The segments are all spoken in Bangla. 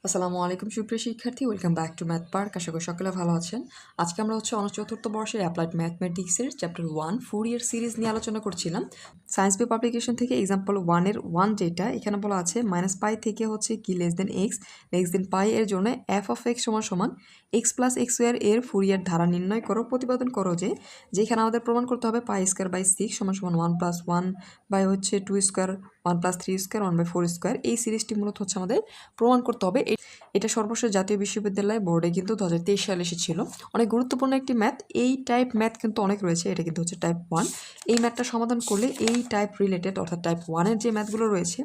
আসসালামু আলাইকুম সুপ্রিয় শিক্ষার্থী, welcome back to Math Park. আশা করি সকলে ভালো আছেন। আজকে আমরা অনার্স চতুর্থ বর্ষের অ্যাপ্লাইড ম্যাথমেটিক্সের চ্যাপ্টার 1 ফুরিয়ার সিরিজ নিয়ে আলোচনা করছিলাম। সায়েন্স বই পাবলিকেশন থেকে এক্সাম্পল 1-এর 1 যেটা এখানে বলা আছে -পাই থেকে কি লেস দেন পাই এর জন্য এফ অফ এক্স সমান সমান এক্স প্লাস এক্স স্কোয়ার এর ফুরিয়ার ধারা নির্ণয় করো। প্রতিপাদন করো যেখানে আমাদের প্রমাণ করতে হবে পাই স্কোয়ার বাই 6 সমান সমান 1+1 বাই 2 স্কোয়ার 1+3 স্কোয়ার 1/4 স্কোয়ার। এই সিরিজটি মূলত আমাদের প্রমাণ করতে হবে। এটা সর্বশেষ জাতীয় বিশ্ববিদ্যালয় বোর্ডে কিন্তু 2023 সালে এসেছিল। অনেক গুরুত্বপূর্ণ একটি ম্যাথ। এই টাইপ ম্যাথ কিন্তু অনেক রয়েছে, এটা কিন্তু হচ্ছে টাইপ 1। এই ম্যাথটা সমাধান করলে এই টাইপ রিলেটেড অর্থাৎ টাইপ 1-এর যে ম্যাথগুলো রয়েছে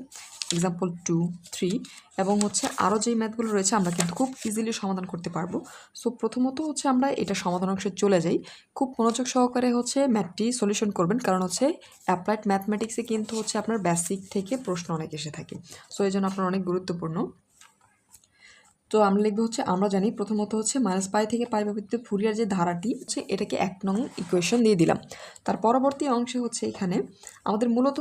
এক্সাম্পল 2, 3 এবং আরও যেই ম্যাথগুলো রয়েছে আমরা কিন্তু খুব ইজিলি সমাধান করতে পারবো। সো প্রথমত আমরা এটা সমাধান অংশে চলে যাই। খুব মনোযোগ সহকারে ম্যাথটি সলিউশন করবেন, কারণ অ্যাপ্লাইড ম্যাথমেটিক্সে কিন্তু আপনার বেসিক থেকে প্রশ্ন অনেক এসে থাকে। সো এই জন্য আপনার অনেক গুরুত্বপূর্ণ। তো আমরা লিখবো আমরা জানি প্রথমত -পাই থেকে পাই ব্যবহৃত ফুরিয়ার যে ধারাটি এটাকে 1 নং ইকুয়েশন দিয়ে দিলাম। তার পরবর্তী অংশে এখানে আমাদের মূলত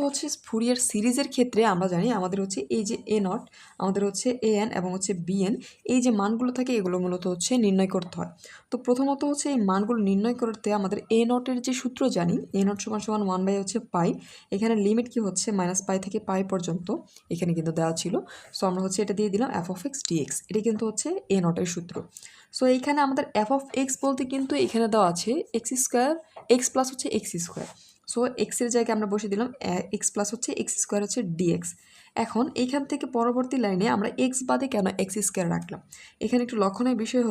ফুরিয়ার সিরিজের ক্ষেত্রে আমরা জানি আমাদের এই যে এ নট, আমাদের এ এন এবং বি এন, এই যে মানগুলো থাকে এগুলো মূলত নির্ণয় করতে হয়। তো প্রথমত এই মানগুলো নির্ণয় করতে আমাদের এ নটের যে সূত্র জানি, এ নট সমান সমান 1/পাই। এখানে লিমিট কি -পাই থেকে পাই পর্যন্ত এখানে কিন্তু দেওয়া ছিল। সো আমরা এটা দিয়ে দিলাম এফ অফ এক্স ডিএক্স। এটা কিন্তু এ নটের সূত্র। সো এইখানে আমাদের এফ অফ এক্স বলতে কিন্তু এখানে দেওয়া আছে x square, x plus x square. So এক্সের জায়গায় আমরা বসে দিলাম x plus x square dx. এখন এইখান থেকে পরবর্তী লাইনে আমরা এক্স বাদে কেন এক্স স্কোয়ার রাখলাম, এখানে একটু লক্ষণের বিষয়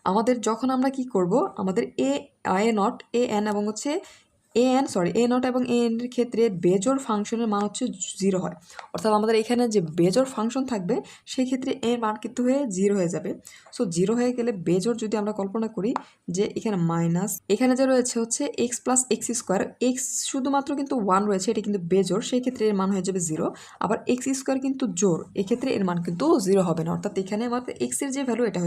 আমাদের যখন আমরা কি করব, আমাদের এ নট, এ এন এবং এ নট এবং এ এন এর ক্ষেত্রে বেজোড় ফাংশনের মান 0 হয়। অর্থাৎ আমাদের এখানে যে বেজোড় ফাংশন থাকবে সেই ক্ষেত্রে এর মান কিন্তু 0 হয়ে যাবে। সো 0 হয়ে গেলে বেজোড় যদি আমরা কল্পনা করি যে এখানে মাইনাস, এখানে যে রয়েছে x plus x square, x শুধুমাত্র কিন্তু 1 রয়েছে, এটা কিন্তু বেজোড়, সেই ক্ষেত্রে এর মান হয়ে যাবে 0। আবার এক্স স্কোয়ার কিন্তু জোড়, এক্ষেত্রে এর মান কিন্তু 0 হবে না। অর্থাৎ এখানে আমাদের এক্সের যে ভ্যালু এটা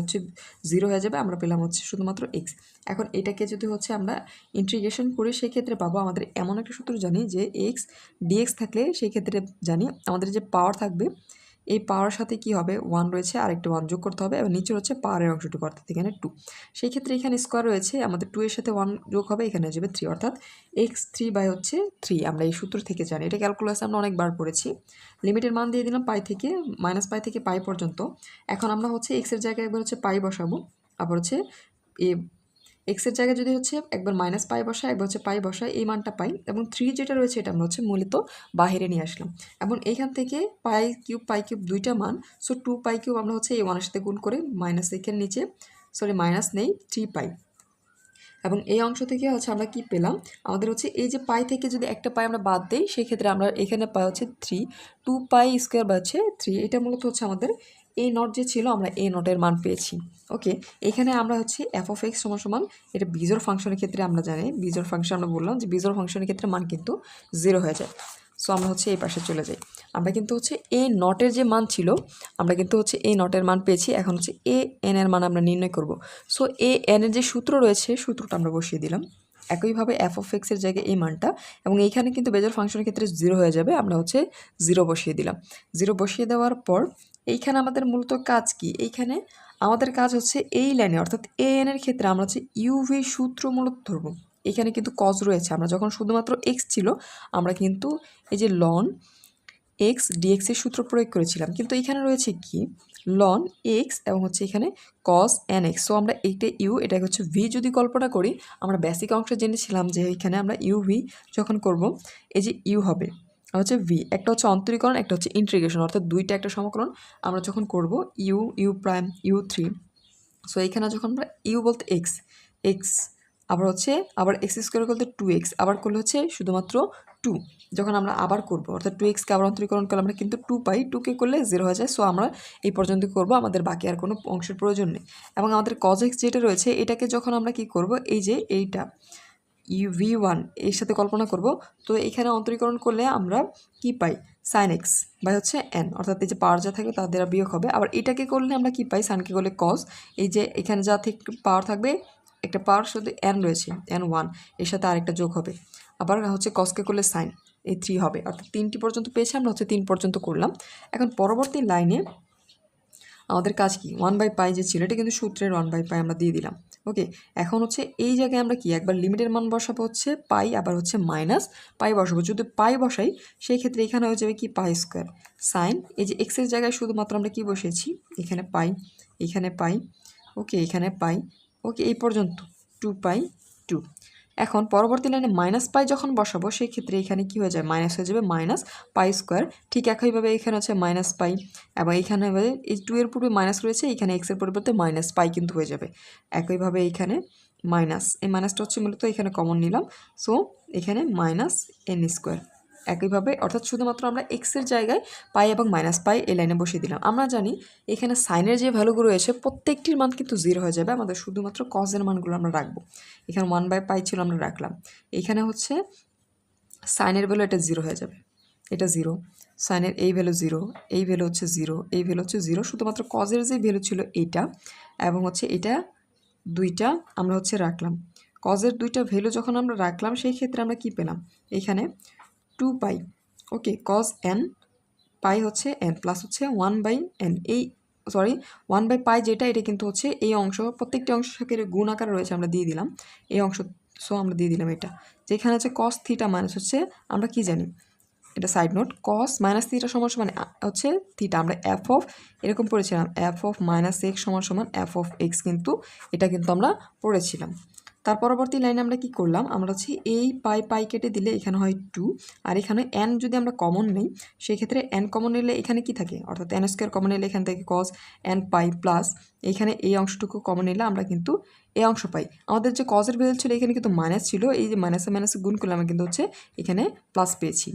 0 হয়ে যাবে। আমরা পেলাম শুধুমাত্র এক্স। এখন এটাকে যদি আমরা ইন্টিগ্রেশন করি সেক্ষেত্রে পাবো আমাদের এমন একটা সূত্র জানি যে এক্স ডিএক্স থাকলে সেই ক্ষেত্রে জানি আমাদের যে পাওয়ার থাকবে এই পাওয়ার সাথে কি হবে 1 রয়েছে, আরেকটা 1 যোগ করতে হবে এবং নিচে পাওয়ারের অংশটুকু অর্থাৎ এখানে 2। সেই ক্ষেত্রে এখানে স্কোয়ার রয়েছে, আমাদের 2 এর সাথে 1 যোগ হবে, এখানে হয়ে যাবে 3, অর্থাৎ এক্স 3/3। আমরা এই সূত্র থেকে জানি, এটা ক্যালকুলাসে আমরা অনেকবার পড়েছি। লিমিটের মান দিয়ে দিলাম পাই থেকে -পাই থেকে পাই পর্যন্ত। এখন আমরা এক্সের জায়গায় একবার পাই বসাবো, আবার এ এক্সের জায়গায় যদি একবার -পাই বসায়, একবার পাই বসায়, এই মানটা পাই এবং 3 যেটা রয়েছে এটা আমরা মূলত বাহিরে নিয়ে আসলাম। এবং এইখান থেকে পাই কিউব দুইটা মান। সো 2 পাই কিউব আমরা এই 1-এর সাথে গুণ করে মাইনাস, এখানে নিচে মাইনাস নেই 3 পাই। এবং এই অংশ থেকে আমরা কি পেলাম, আমাদের এই যে পাই থেকে যদি একটা পাই আমরা বাদ দিই সেক্ষেত্রে আমরা এখানে পাই 3, 2 পাই স্কোয়ার বা 3। এটা মূলত আমাদের এ নট যে ছিল, আমরা এ নটের মান পেয়েছি। ওকে, এখানে আমরা এফ অফ এক্স সমান সমান, এটা বিজোড় ফাংশনের ক্ষেত্রে আমরা জানি, বিজোড় ফাংশন আমরা বললাম যে বিজোড় ফাংশনের ক্ষেত্রে মান কিন্তু 0 হয়ে যায়। সো আমরা এই পাশে চলে যাই। আমরা কিন্তু এ নটের যে মান ছিল আমরা কিন্তু এ নটের মান পেয়েছি। এখন এ এন এর মান আমরা নির্ণয় করব। সো এ এন এর যে সূত্র রয়েছে সূত্রটা আমরা বসিয়ে দিলাম। একইভাবে এফ অফ এক্সের জায়গায় এই মানটা, এবং এইখানে কিন্তু বেজোড় ফাংশনের ক্ষেত্রে 0 হয়ে যাবে। আমরা 0 বসিয়ে দিলাম। 0 বসিয়ে দেওয়ার পর এইখানে আমাদের মূলত কাজ কি, এইখানে আমাদের কাজ এই লাইনে অর্থাৎ এ এন এর ক্ষেত্রে আমরা ইউভি সূত্র মূলত ধরবো। এখানে কিন্তু কজ রয়েছে, আমরা যখন শুধুমাত্র এক্স ছিল আমরা কিন্তু এই যে লন এক্স ডিএক্স এর সূত্র প্রয়োগ করেছিলাম, কিন্তু এখানে রয়েছে কি লন এক্স এবং এখানে কস এন এক্স। সো আমরা এইটা ইউ, এটা ভি যদি কল্পনা করি, আমরা বেসিক অংশে জেনেছিলাম যে এখানে আমরা ইউ ভি যখন করব এই যে ইউ হবে ভি, একটা অন্তরীকরণ, একটা ইন্টিগ্রেশন, অর্থাৎ দুইটা একটা সমকলন আমরা যখন করব ইউ প্রাইম ইউ 3। সো এইখানে যখন আমরা ইউ বলতে এক্স, এক্স আবার আবার এক্স স্কোয়ার বলতে 2x, আবার করলে শুধুমাত্র 2। যখন আমরা আবার করব অর্থাৎ 2xকে আবার অন্তরীকরণ করলে আমরা কিন্তু 2 পাই, 2কে করলে 0 হয়ে যায়। সো আমরা এই পর্যন্ত করব, আমাদের বাকি আর কোনো অংশের প্রয়োজন নেই। এবং আমাদের cos x যেটা রয়েছে এটাকে যখন আমরা কি করব, এই যে এইটা v1 এর সাথে কল্পনা করব, তো এখানে অন্তরীকরণ করলে আমরা কি পাই sin x বাই n, অর্থাৎ এই যে পাওয়ার যা থাকবে তার দ্বারা বিয়োগ হবে। আবার এটাকে করলে আমরা কি পাই, সাইনকে করলে cos, এই যে এখানে যা থেকে পাওয়ার থাকবে একটা পাওয়ার শুধু n রয়েছে n1, এর সাথে আরেকটা যোগ হবে। আবার cosকে করলে সাইন, এই 3 হবে। অর্থাৎ 3টি পর্যন্ত পেয়েছি আমরা 3 পর্যন্ত করলাম। এখন পরবর্তী লাইনে আমাদের কাজ কি 1/π যে ছিল এটা কিন্তু সূত্রের 1/π আমরা দিয়ে দিলাম। ওকে, এখন হচ্ছে এই জায়গায় আমরা কি একবার লিমিটের মান বসাবো হচ্ছে পাই, আবার হচ্ছে মাইনাস পাই বসাবো। যদি পাই বসাই সেই ক্ষেত্রে এখানে হয়ে যাবে কি পাই স্কোয়ার সাইন, এই যে এক্সের জায়গায় শুধুমাত্র আমরা কি বসিয়েছি, এখানে পাই, এখানে পাই, ওকে এখানে পাই, ওকে এই পর্যন্ত 2/2। এখন পরবর্তী লাইনে মাইনাস পাই যখন বসাবো সেই ক্ষেত্রে এখানে কি হয়ে যাবে, মাইনাস হয়ে যাবে মাইনাস পাই স্কোয়ার। ঠিক একইভাবে এখানে হচ্ছে মাইনাস পাই, এবং এখানে এই 2 এর পূর্বে মাইনাস রয়েছে, এখানে এক্সের পরিবর্তে মাইনাস পাই কিন্তু হয়ে যাবে। একইভাবে এইখানে মাইনাস, এই মাইনাসটা হচ্ছে মূলত এখানে কমন নিলাম, সো এখানে মাইনাস এন স্কোয়ার। একইভাবে অর্থাৎ শুধুমাত্র আমরা এক্সের জায়গায় পাই এবং মাইনাস পাই এই লাইনে বসিয়ে দিলাম। আমরা জানি এখানে সাইনের যে ভ্যালুগুলো রয়েছে প্রত্যেকটির মান কিন্তু 0 হয়ে যাবে, আমাদের শুধুমাত্র কজের মানগুলো আমরা রাখবো। এখানে 1/π ছিল আমরা রাখলাম, এখানে হচ্ছে সাইনের ভ্যালু এটা 0 হয়ে যাবে, এটা 0, সাইনের এই ভ্যালু 0, এই ভ্যালু হচ্ছে 0, এই ভ্যালু হচ্ছে 0, শুধুমাত্র কজের যে ভ্যালু ছিল এইটা এবং হচ্ছে এটা দুইটা আমরা হচ্ছে রাখলাম। কজের দুইটা ভ্যালু যখন আমরা রাখলাম সেই ক্ষেত্রে আমরা কি পেলাম, এখানে 2π, ওকে কজ এন পাই হচ্ছে এন প্লাস হচ্ছে 1/n, এই সরি 1/π যেটা এটা কিন্তু হচ্ছে এই অংশ, প্রত্যেকটি অংশ সাথে গুণ আকার রয়েছে আমরা দিয়ে দিলাম এই অংশ, সো আমরা দিয়ে দিলাম এটা, যেখানে হচ্ছে কস থিটা মাইনাস হচ্ছে আমরা কি জানি, এটা সাইড নোট, কস মাইনাস থিটা সমান সমান হচ্ছে থিটা, আমরা এফ অফ এরকম পড়েছিলাম, এফ অফ মাইনাস এক্স সমান সমান এফ অফ এক্স, কিন্তু এটা কিন্তু আমরা পড়েছিলাম। তার পরবর্তী লাইনে আমরা কি করলাম, আমরা হচ্ছে এই পাই কেটে দিলে এখানে হয় 2, আর এখানে এন যদি আমরা কমন নিই সেই ক্ষেত্রে এন কমন নিলে এখানে কি থাকে, অর্থাৎ এন স্কোয়ার কমন নিলে এখান থেকে কস এন পাই প্লাস এখানে এই অংশটুকু কমন নিলে আমরা কিন্তু এই অংশ পাই। আমাদের যে কজের ভ্যালু ছিল এখানে কিন্তু মাইনাস ছিল, এই যে মাইনাসে মাইনাসে গুণ করলে আমরা কিন্তু হচ্ছে এখানে প্লাস পেয়েছি।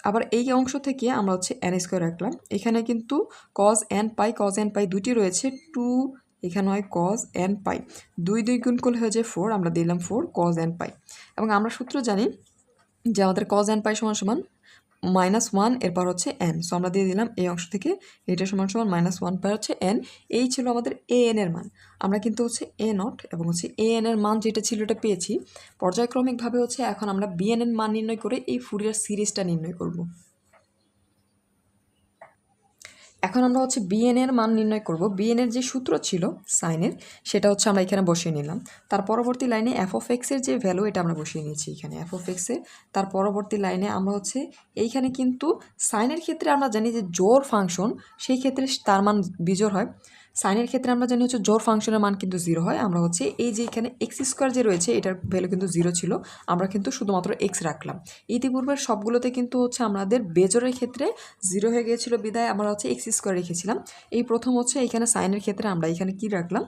আবার এই অংশ থেকে আমরা হচ্ছে এন স্কোয়ার রাখলাম, এখানে কিন্তু কজ এন পাই দুটি রয়েছে, 2 এখানে হয় কজ এন পাই, 2 গুণ করলে হয়ে যায় 4, আমরা দিলাম 4 কজ এন পাই। এবং আমরা সূত্র জানি যে আমাদের কজ এন পাই সমান সমান -1 এরপর হচ্ছে এন, সো আমরা দিয়ে দিলাম এই অংশ থেকে এটা সমান সমান -1 পাই হচ্ছে এন। এই ছিল আমাদের এ এন এর মান। আমরা কিন্তু হচ্ছে এ নট এবং হচ্ছে এ এন এর মান যেটা ছিল এটা পেয়েছি। পর্যায়ক্রমিকভাবে হচ্ছে এখন আমরা বিএন এর মান নির্ণয় করে এই ফুরিয়ার সিরিজটা নির্ণয় করব। এখন আমরা হচ্ছে বিএন এর মান নির্ণয় করব। বিএন এর যে সূত্র ছিল সাইনের সেটা হচ্ছে আমরা এখানে বসিয়ে নিলাম। তার পরবর্তী লাইনে এফ অফ এক্স এর যে ভ্যালু এটা আমরা বসিয়ে নিয়েছি এখানে এফ অফ এক্স এ। তার পরবর্তী লাইনে আমরা হচ্ছে এইখানে কিন্তু সাইনের ক্ষেত্রে আমরা জানি যে জোড় ফাংশন, সেই ক্ষেত্রে তার মান বিজোড় হয়। সাইনের ক্ষেত্রে আমরা জানি হচ্ছে জোড় ফাংশনের মান কিন্তু 0 হয়। আমরা হচ্ছে এই যে এখানে এক্স স্কোয়ার যে রয়েছে এটার ভ্যালু কিন্তু 0 ছিল, আমরা কিন্তু শুধুমাত্র এক্স রাখলাম। ইতিপূর্বের সবগুলোতে কিন্তু হচ্ছে আমাদের বেজোড়ের ক্ষেত্রে 0 হয়ে গিয়েছিল বিদায় আমরা হচ্ছে এক্স স্কোয়ার রেখেছিলাম। এই প্রথম হচ্ছে এখানে সাইনের ক্ষেত্রে আমরা এখানে কি রাখলাম,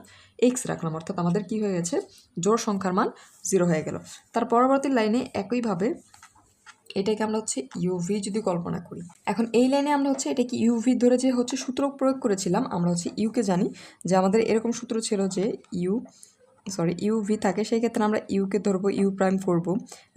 এক্স রাখলাম, অর্থাৎ আমাদের কি হয়ে গেছে, জোড় সংখ্যার মান 0 হয়ে গেল। তার পরবর্তী লাইনে একইভাবে এটাকে আমরা হচ্ছে ইউভি যদি কল্পনা করি, এখন এই লাইনে আমরা হচ্ছে এটাকে ইউভি ধরে যে হচ্ছে সূত্র প্রয়োগ করেছিলাম, আমরা হচ্ছে ইউকে জানি যে আমাদের এরকম সূত্র ছিল যে ইউভি থাকে, সেই ক্ষেত্রে আমরা ইউকে ধরবো, ইউ প্রাইম করব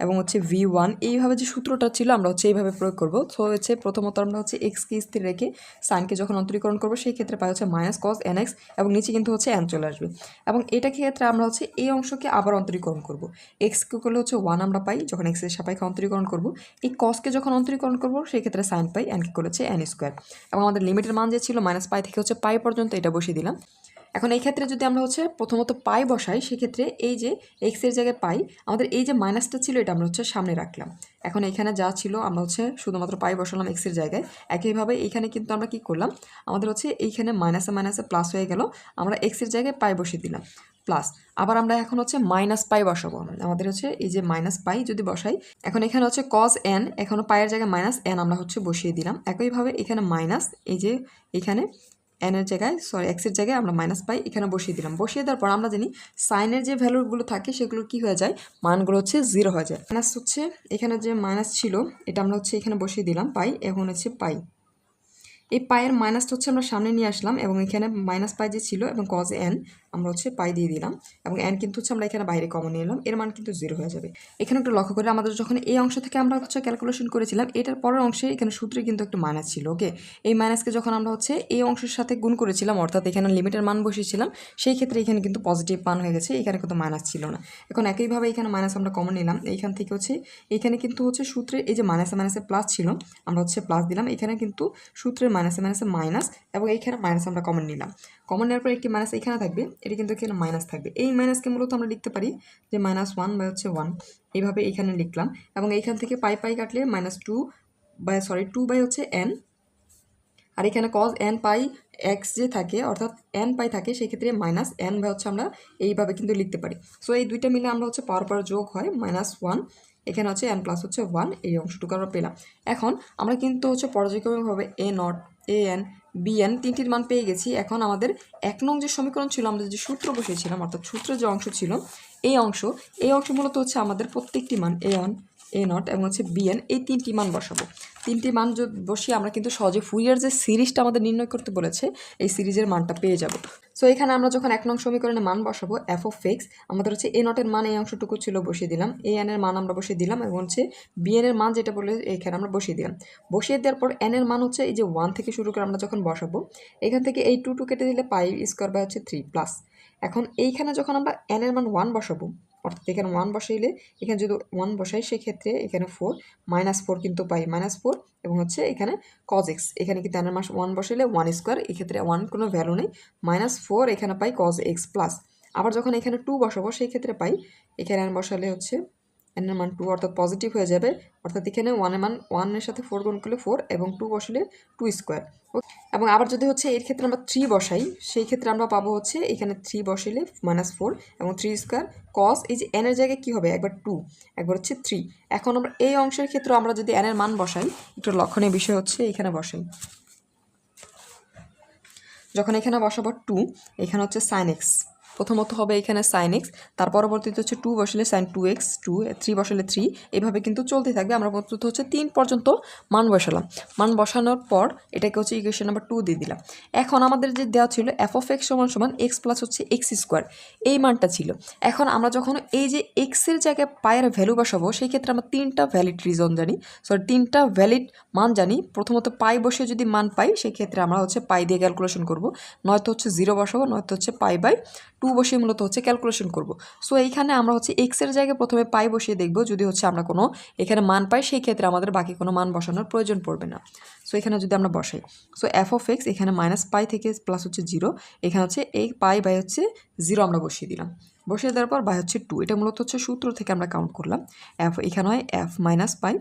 এবং হচ্ছে V1 এইভাবে যে সূত্রটা ছিল আমরা হচ্ছে এইভাবে প্রয়োগ করব। সো হচ্ছে প্রথমত আমরা হচ্ছে এক্সকে স্থির রেখে সাইনকে যখন অন্তরীকরণ করবো সেই ক্ষেত্রে পাই হচ্ছে মাইনাস কস এন এক্স এবং নিচে কিন্তু হচ্ছে এন চলে আসবে। এবং এটা ক্ষেত্রে আমরা হচ্ছে এই অংশকে আবার অন্তরীকরণ করব। এক্সকে করলে হচ্ছে 1 আমরা পাই যখন এক্সের সাপেক্ষে অন্তরীকরণ করব, এই কসকে যখন অন্তরীকরণ করব সেই ক্ষেত্রে সাইন পাই, এনকে করলে হচ্ছে এন স্কোয়ার। এবং আমাদের লিমিটের মান যে ছিল -π থেকে হচ্ছে পাই পর্যন্ত এটা বসিয়ে দিলাম। এখন এই ক্ষেত্রে যদি আমরা হচ্ছে প্রথমত পাই বসাই সেক্ষেত্রে এই যে এক্সের জায়গায় পাই, আমাদের এই যে মাইনাসটা ছিল এটা আমরা হচ্ছে সামনে রাখলাম। এখন এখানে যা ছিল আমরা হচ্ছে শুধুমাত্র পাই বসালাম এক্সের জায়গায়। একইভাবে এইখানে কিন্তু আমরা কি করলাম, আমাদের হচ্ছে এইখানে মাইনাসে মাইনাসে প্লাস হয়ে গেল, আমরা এক্সের জায়গায় পাই বসিয়ে দিলাম প্লাস। আবার আমরা এখন হচ্ছে -π বসাবো, আমাদের হচ্ছে এই যে -π যদি বসাই, এখন এখানে হচ্ছে কজ এন, এখনও পায়ের জায়গায় -n আমরা হচ্ছে বসিয়ে দিলাম। একইভাবে এখানে মাইনাস, এই যে এখানে এনের জায়গায় এক্সের জায়গায় আমরা -π এখানে বসিয়ে দিলাম। বসিয়ে দেওয়ার পর আমরা জানি সাইনের যে ভ্যালুগুলো থাকে সেগুলো কি হয়ে যায়, মানগুলো হচ্ছে 0 হয়ে যায়। মাইনাস হচ্ছে এখানে যে মাইনাস ছিল এটা আমরা হচ্ছে এখানে বসিয়ে দিলাম পাই, এখন হচ্ছে পাই, এই পায়ের মাইনাসটা হচ্ছে আমরা সামনে নিয়ে আসলাম এবং এখানে -π যে ছিল এবং কজ এন আমরা হচ্ছে পাই দিয়ে দিলাম এবং এন কিন্তু হচ্ছে আমরা এখানে বাইরে কমন নিয়ে এলাম, এর মান কিন্তু 0 হয়ে যাবে। এখানে একটু লক্ষ্য করে আমাদের যখন এই অংশ থেকে আমরা হচ্ছে ক্যালকুলেশন করেছিলাম এটার পরের অংশে এখানে সূত্রে কিন্তু একটু মাইনাস ছিল। ওকে, এই মাইনাসকে যখন আমরা হচ্ছে এই অংশের সাথে গুণ করেছিলাম অর্থাৎ এখানে লিমিটের মান বসিয়েছিলাম, সেই ক্ষেত্রে এখানে কিন্তু পজিটিভ মান হয়ে গেছে, এখানে কিন্তু মাইনাস ছিল না। এখন একইভাবে এখানে মাইনাস আমরা কমন নিলাম, এইখান থেকে হচ্ছে এখানে কিন্তু হচ্ছে সূত্রে এই যে মাইনাসে মাইনাসে প্লাস ছিল আমরা হচ্ছে প্লাস দিলাম, এখানে কিন্তু সূত্রের মাইনাসে মাইনাসে মাইনাস, এবং এইখানে মাইনাস আমরা কমন নিলাম। কমন নেওয়ার পর একটি মাইনাস এখানে থাকবে, এটি কিন্তু এখানে মাইনাস থাকবে। এই মাইনাসকে মূলত আমরা লিখতে পারি যে -1 বাই হচ্ছে 1, এইভাবে এখানে লিখলাম। এবং এইখান থেকে পাই পাই কাটলে -2 বাই হচ্ছে n, আর এখানে cos n পাই এক্স যে থাকে অর্থাৎ n পাই থাকে, সেক্ষেত্রে -n বাই হচ্ছে আমরা এইভাবে কিন্তু লিখতে পারি। সো এই দুইটা মিলে আমরা হচ্ছে পাওয়ার যোগ হয় -1, এখানে হচ্ছে n প্লাস হচ্ছে 1, এই অংশটুকু আমরা পেলাম। এখন আমরা কিন্তু হচ্ছে পর্যায়ক্রমিকভাবে a0, an, bn তিনটির মান পেয়ে গেছি। এখন আমাদের 1 নং যে সমীকরণ ছিল, আমরা যে সূত্র বসিয়েছিলাম অর্থাৎ সূত্রের যে অংশ ছিল এই অংশ মূলত হচ্ছে আমাদের প্রত্যেকটি মান a1, a0 এবং হচ্ছে bn, এই তিনটি মান বসাবো। তিনটি মান বসিয়ে আমরা কিন্তু সহজে ফুরিয়ার যে সিরিজটা আমাদের নির্ণয় করতে বলেছে এই সিরিজের মানটা পেয়ে যাব। সো এখানে আমরা যখন 1 নং সমীকরণে মান বসাবো f অফ x, আমাদের হচ্ছে a0 এর মান এই অংশটুকু ছিল বসিয়ে দিলাম, an এর মান আমরা বসিয়ে দিলাম, এবং হচ্ছে bn এর মান যেটা বলে এখানে আমরা বসিয়ে দিলাম। বসিয়ে দেওয়ার পর n এর মান হচ্ছে এই যে 1 থেকে শুরু করে আমরা যখন বসাবো, এখান থেকে এই 2 কেটে দিলে পাই স্কোয়ার বাই হচ্ছে 3 প্লাস। এখন এইখানে যখন আমরা n এর মান 1 বসাবো, অর্থাৎ এখানে 1 বসাইলে এখানে যদি 1 বসাই সেক্ষেত্রে এখানে 4 -4 কিন্তু পাই -4, এবং হচ্ছে এখানে cos x, এখানে কিন্তু n এর মান 1 বসাইলে 1 স্কোয়ার, এক্ষেত্রে 1 কোনো ভ্যালু নেই, -4 এখানে পাই cos x প্লাস। আবার যখন এখানে 2 বসাবো সেই ক্ষেত্রে পাই এখানে n বসালে হচ্ছে n এর মান 2 অর্থাৎ পজিটিভ হয়ে যাবে, অর্থাৎ এখানে 1 এর মান 1 এর সাথে 4 গুণ করলে 4 এবং 2 বসালে 2 স্কোয়ার। এবং আবার যদি হচ্ছে এর ক্ষেত্রে আমরা 3 বসাই সেই ক্ষেত্রে আমরা পাবো হচ্ছে এখানে 3 বসাইলে -4 এবং 3 স্কোয়ার cos, এই যে n এর জায়গায় কী হবে একবার 2 একবার হচ্ছে 3। এখন আমরা এই অংশের ক্ষেত্রে আমরা যদি n এর মান বসাই, একটু লক্ষণীয় বিষয় হচ্ছে এখানে বসাই, যখন এখানে বসাবো 2, এখানে হচ্ছে sin x, প্রথমত হবে এখানে sin x, তার পরবর্তীতে হচ্ছে 2 বসালে sin 2x, 3 বসালে 3, এভাবে কিন্তু চলতে থাকবে। আমরা প্রথমত হচ্ছে 3 পর্যন্ত মান বসালাম, মান বসানোর পর এটাকে হচ্ছে ইকুয়েশন নাম্বার 2 দিয়ে দিলাম। এখন আমাদের যে দেওয়া ছিল f অফ x সমান x প্লাস হচ্ছে x স্কোয়ার, এই মানটা ছিল। এখন আমরা যখন এই যে x এর জায়গায় পায়ের ভ্যালু বসাবো সেই ক্ষেত্রে আমরা 3টা ভ্যালিড রিজন জানি, 3টা ভ্যালিড মান জানি। প্রথমত পাই বসে যদি মান পাই সেই ক্ষেত্রে আমরা হচ্ছে পাই দিয়ে ক্যালকুলেশন করব, নয়তো হচ্ছে 0 বসাবো, নয়তো হচ্ছে পাই বাই 2 বসিয়ে মূলত হচ্ছে ক্যালকুলেশন করব। সো এইখানে আমরা হচ্ছে এক্স এর জায়গায় প্রথমে পাই বসিয়ে দেখব, যদি হচ্ছে আমরা কোনো এখানে মান পাই সেই ক্ষেত্রে আমাদের বাকি কোনো মান বসানোর প্রয়োজন পড়বে না। সো এখানে যদি আমরা বসাই, সো এফ অফ এক্স এখানে -পাই থেকে প্লাস হচ্ছে 0, এখানে হচ্ছে এই পাই বাই হচ্ছে 0 আমরা বসিয়ে দিলাম। বসিয়ে দেওয়ার পর বাই হচ্ছে 2, এটা মূলত হচ্ছে সূত্র থেকে আমরা কাউন্ট করলাম। এখানে হয় এফ -পাই,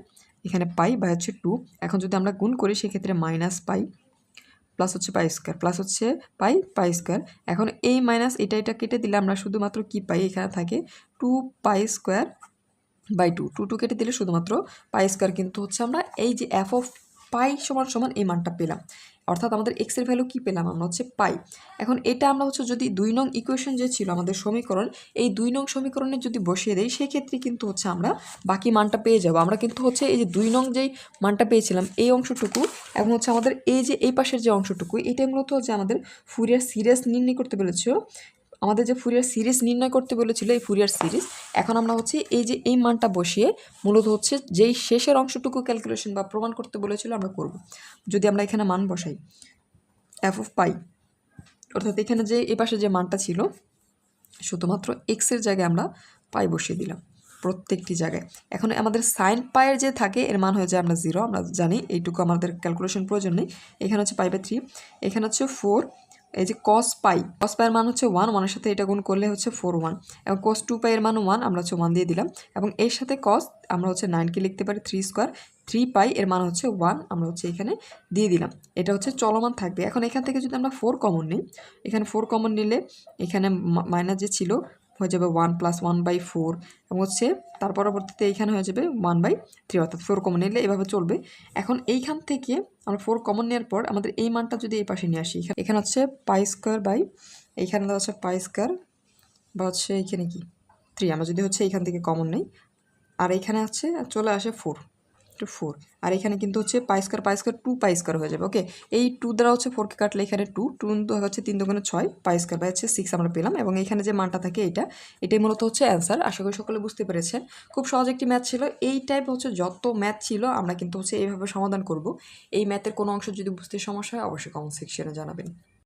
এখানে পাই বাই হচ্ছে 2, এখন যদি আমরা গুণ করি সেক্ষেত্রে -পাই প্লাস হচ্ছে পাই স্কোয়ার, প্লাস হচ্ছে পাই স্কোয়ার। এখন এই মাইনাস এটা কেটে দিলে আমরা শুধুমাত্র কি পাই, এখানে থাকে 2 পাই স্কোয়ার বাই 2 কেটে দিলে শুধুমাত্র পাই স্কোয়ার, কিন্তু হচ্ছে আমরা এই যে এফ অফ পাই সমান এই মানটা পেলাম, অর্থাৎ আমাদের এক্স এর ভ্যালু কি পেলাম আমরা হচ্ছে পাই। এখন এটা আমরা হচ্ছে যদি 2 নং ইকুয়েশন যে ছিল আমাদের সমীকরণ, এই 2 নং সমীকরণে যদি বসিয়ে দেই সেক্ষেত্রে কিন্তু হচ্ছে আমরা বাকি মানটা পেয়ে যাব। আমরা কিন্তু হচ্ছে এই যে 2 নং যেই মানটা পেয়েছিলাম এই অংশটুকু, এবং হচ্ছে আমাদের এই যে এই পাশের যে অংশটুকু, এটাই মূলত হচ্ছে আমাদের ফুরিয়ার সিরিজ নির্ণয় করতে বলেছিল। আমাদের যে ফুরিয়ার সিরিজ নির্ণয় করতে বলেছিল এই ফুরিয়ার সিরিজ, এখন আমরা হচ্ছে এই যে এই মানটা বসিয়ে মূলত হচ্ছে যেই শেষের অংশটুকু ক্যালকুলেশন বা প্রমাণ করতে বলেছিল আমরা করব। যদি আমরা এখানে মান বসাই এফ অফ পাই, অর্থাৎ এখানে যে এই পাশে যে মানটা ছিল শুধুমাত্র এক্সের জায়গায় আমরা পাই বসিয়ে দিলাম প্রত্যেকটি জায়গায়। এখন আমাদের সাইন পায়ের যে থাকে এর মান হয়ে যায় আমরা 0, আমরা জানি এইটুকু আমাদের ক্যালকুলেশন প্রয়োজন নেই। এখানে হচ্ছে পাই বাই 3, এখানে হচ্ছে 4, এই যে কস পাইয়ের মান হচ্ছে 1, 1 এর সাথে এটা গুণ করলে হচ্ছে 4 1, এবং কস 2 পাইয়ের মান 1, আমরা হচ্ছে 1 দিয়ে দিলাম, এবং এর সাথে কস আমরা হচ্ছে 9কে লিখতে পারি 3 স্কোয়ার, 3 পাই এর মান হচ্ছে 1, আমরা হচ্ছে এখানে দিয়ে দিলাম। এটা হচ্ছে চলমান থাকবে। এখন এখান থেকে যদি আমরা 4 কমন নিই, এখানে 4 কমন নিলে এখানে মাইনাস যে ছিল হয়ে যাবে 1 + 1/4, এবং হচ্ছে তার পরবর্তীতে এইখানে হয়ে যাবে 1/3, অর্থাৎ 4 কমন নিলে এভাবে চলবে। এখন এইখান থেকে আমরা 4 কমন নেওয়ার পর আমাদের এই মানটা যদি এই পাশে নিয়ে আসি, এখানে হচ্ছে পাই স্কোয়ার বাই এইখানে হচ্ছে পাই স্কোয়ার বা হচ্ছে এইখানে কি 3, আমরা যদি হচ্ছে এইখান থেকে কমন নেই, আর এইখানে হচ্ছে চলে আসে 4, আর এখানে কিন্তু হচ্ছে পাই স্কোয়ার 2 পাই স্কোয়ার হয়ে যাবে। ওকে, এই 2 দ্বারা হচ্ছে 4কে কাটলে এখানে 2 হচ্ছে 3 দুগুণে 6, পাই স্কোয়ার বাই হচ্ছে 6 আমরা পেলাম, এবং এখানে যে মানটা থাকে এটাই মূলত হচ্ছে অ্যান্সার। আশা করি সকলে বুঝতে পেরেছেন। খুব সহজ একটি ম্যাথ ছিল। এই টাইপ হচ্ছে যত ম্যাথ ছিল আমরা কিন্তু হচ্ছে এইভাবে সমাধান করব। এই ম্যাথের কোনো অংশ যদি বুঝতে সমস্যা হয় অবশ্যই কমেন্ট সেকশনে জানাবেন।